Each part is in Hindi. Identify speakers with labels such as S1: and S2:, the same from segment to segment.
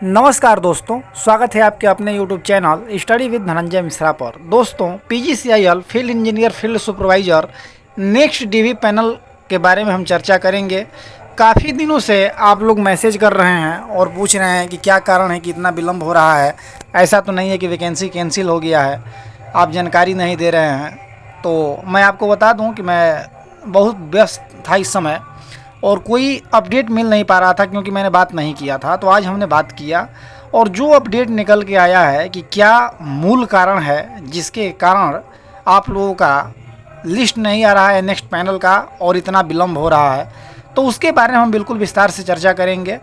S1: नमस्कार दोस्तों, स्वागत है आपके अपने YouTube channel study with Dhananjay Mishra पर। दोस्तों, PGCIL field engineer field supervisor next DV panel के बारे में हम चर्चा करेंगे। काफ़ी दिनों से आप लोग मैसेज कर रहे हैं और पूछ रहे हैं कि क्या कारण है कि इतना विलम्ब हो रहा है। ऐसा तो नहीं है कि वैकेंसी कैंसिल हो गया है, आप जानकारी नहीं दे रहे हैं। तो मैं आपको बता दूँ कि मैं बहुत व्यस्त था इस समय और कोई अपडेट मिल नहीं पा रहा था क्योंकि मैंने बात नहीं किया था। तो आज हमने बात किया और जो अपडेट निकल के आया है कि क्या मूल कारण है जिसके कारण आप लोगों का लिस्ट नहीं आ रहा है नेक्स्ट पैनल का और इतना विलम्ब हो रहा है, तो उसके बारे में हम बिल्कुल विस्तार से चर्चा करेंगे।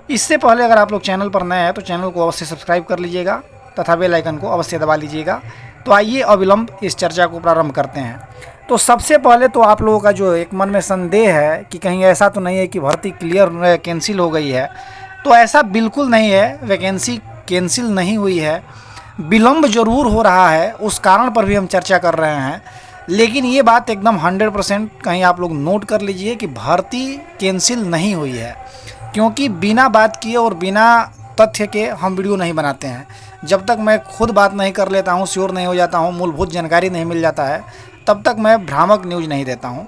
S1: इससे पहले अगर आप लोग चैनल पर नए हैं तो चैनल को अवश्य सब्सक्राइब कर लीजिएगा तथा बेल आइकन को अवश्य दबा लीजिएगा। तो आइए अविलंब इस चर्चा को प्रारंभ करते हैं। तो सबसे पहले तो आप लोगों का जो एक मन में संदेह है कि कहीं ऐसा तो नहीं है कि भर्ती क्लियर कैंसिल हो गई है, तो ऐसा बिल्कुल नहीं है। वैकेंसी कैंसिल नहीं हुई है, विलम्ब ज़रूर हो रहा है, उस कारण पर भी हम चर्चा कर रहे हैं। लेकिन ये बात एकदम 100% कहीं आप लोग नोट कर लीजिए कि भर्ती कैंसिल नहीं हुई है, क्योंकि बिना बात किए और बिना तथ्य के हम वीडियो नहीं बनाते हैं। जब तक मैं खुद बात नहीं कर लेता हूँ, श्योर नहीं हो जाता हूँ, मूलभूत जानकारी नहीं मिल जाता है, तब तक मैं भ्रामक न्यूज़ नहीं देता हूँ।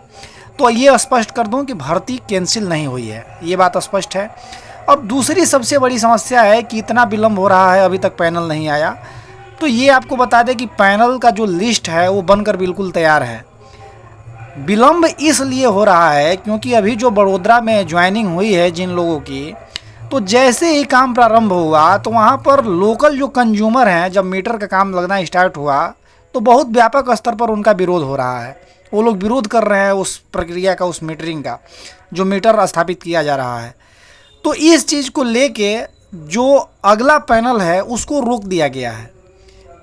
S1: तो ये स्पष्ट कर दूँ कि भर्ती कैंसिल नहीं हुई है, ये बात स्पष्ट है। अब दूसरी सबसे बड़ी समस्या है कि इतना विलम्ब हो रहा है, अभी तक पैनल नहीं आया। तो ये आपको बता दें कि पैनल का जो लिस्ट है वो बनकर बिल्कुल तैयार है। विलम्ब इसलिए हो रहा है क्योंकि अभी जो बड़ोदरा में ज्वाइनिंग हुई है जिन लोगों की, तो जैसे ही काम प्रारंभ हुआ तो वहाँ पर लोकल जो कंज्यूमर हैं, जब मीटर का काम लगना स्टार्ट हुआ तो बहुत व्यापक स्तर पर उनका विरोध हो रहा है। वो लोग विरोध कर रहे हैं उस प्रक्रिया का, उस मीटरिंग का, जो मीटर स्थापित किया जा रहा है। तो इस चीज़ को लेके जो अगला पैनल है उसको रोक दिया गया है,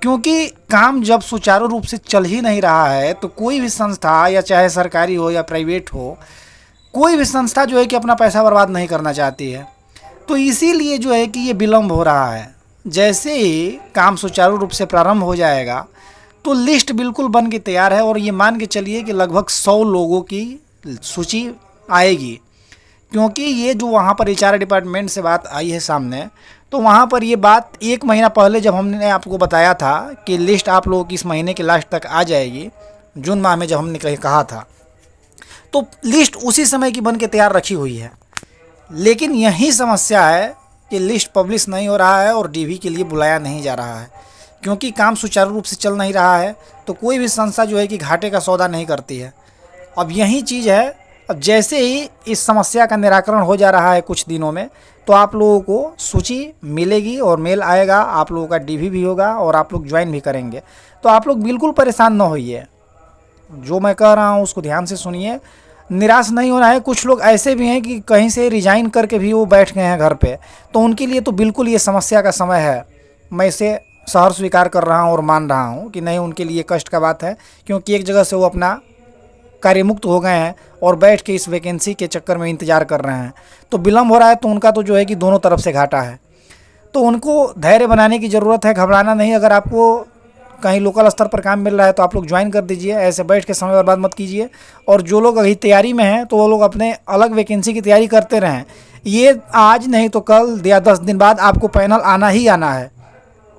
S1: क्योंकि काम जब सुचारू रूप से चल ही नहीं रहा है तो कोई भी संस्था, या चाहे सरकारी हो या प्राइवेट हो, कोई भी संस्था जो है कि अपना पैसा बर्बाद नहीं करना चाहती है। तो इसीलिए जो है कि ये विलम्ब हो रहा है। जैसे ही काम सुचारू रूप से प्रारंभ हो जाएगा तो लिस्ट बिल्कुल बन के तैयार है, और ये मान के चलिए कि लगभग 100 लोगों की सूची आएगी। क्योंकि ये जो वहाँ पर HR डिपार्टमेंट से बात आई है सामने, तो वहाँ पर ये बात 1 महीना पहले जब हमने आपको बताया था कि लिस्ट आप लोगों की इस महीने के लास्ट तक आ जाएगी, जून माह में जब हमने कहा था, तो लिस्ट उसी समय की बन के तैयार रखी हुई है। लेकिन यही समस्या है कि लिस्ट पब्लिश नहीं हो रहा है और DV के लिए बुलाया नहीं जा रहा है, क्योंकि काम सुचारू रूप से चल नहीं रहा है। तो कोई भी संस्था जो है कि घाटे का सौदा नहीं करती है। अब यही चीज़ है। अब जैसे ही इस समस्या का निराकरण हो जा रहा है कुछ दिनों में, तो आप लोगों को सूची मिलेगी और मेल आएगा, आप लोगों का DV भी होगा और आप लोग ज्वाइन भी करेंगे। तो आप लोग बिल्कुल परेशान ना होइए, जो मैं कह रहा हूँ उसको ध्यान से सुनिए, निराश नहीं होना है। कुछ लोग ऐसे भी हैं कि कहीं से रिजाइन करके भी वो बैठ गए हैं घर पे, तो उनके लिए तो बिल्कुल ये समस्या का समय है। मैं इसे सहर्ष स्वीकार कर रहा हूँ और मान रहा हूँ कि नहीं, उनके लिए कष्ट का बात है, क्योंकि एक जगह से वो अपना कार्यमुक्त हो गए हैं और बैठ के इस वैकेंसी के चक्कर में इंतज़ार कर रहे हैं। तो विलम्ब हो रहा है तो उनका तो जो है कि दोनों तरफ से घाटा है। तो उनको धैर्य बनाने की ज़रूरत है, घबराना नहीं। अगर आपको कहीं लोकल स्तर पर काम मिल रहा है तो आप लोग ज्वाइन कर दीजिए, ऐसे बैठ के समय बर्बाद मत कीजिए। और जो लोग अभी तैयारी में हैं तो वो लोग अपने अलग वैकेंसी की तैयारी करते रहें। ये आज नहीं तो कल या 10 दिन बाद आपको पैनल आना ही आना है,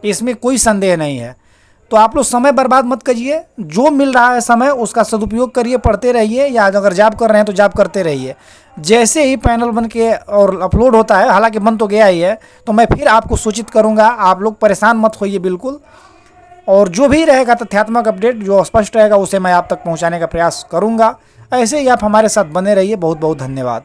S1: इसमें कोई संदेह नहीं है। तो आप लोग समय बर्बाद मत करिए, जो मिल रहा है समय उसका सदुपयोग करिए, पढ़ते रहिए, या अगर जॉब कर रहे हैं तो जॉब करते रहिए। जैसे ही पैनल बन के और अपलोड होता है, हालांकि बन तो गया ही है, तो मैं फिर आपको सूचित करूंगा। आप लोग परेशान मत होइए बिल्कुल, और जो भी रहेगा तथ्यात्मक अपडेट जो स्पष्ट रहेगा उसे मैं आप तक पहुंचाने का प्रयास करूंगा। ऐसे ही आप हमारे साथ बने रहिए। बहुत बहुत धन्यवाद।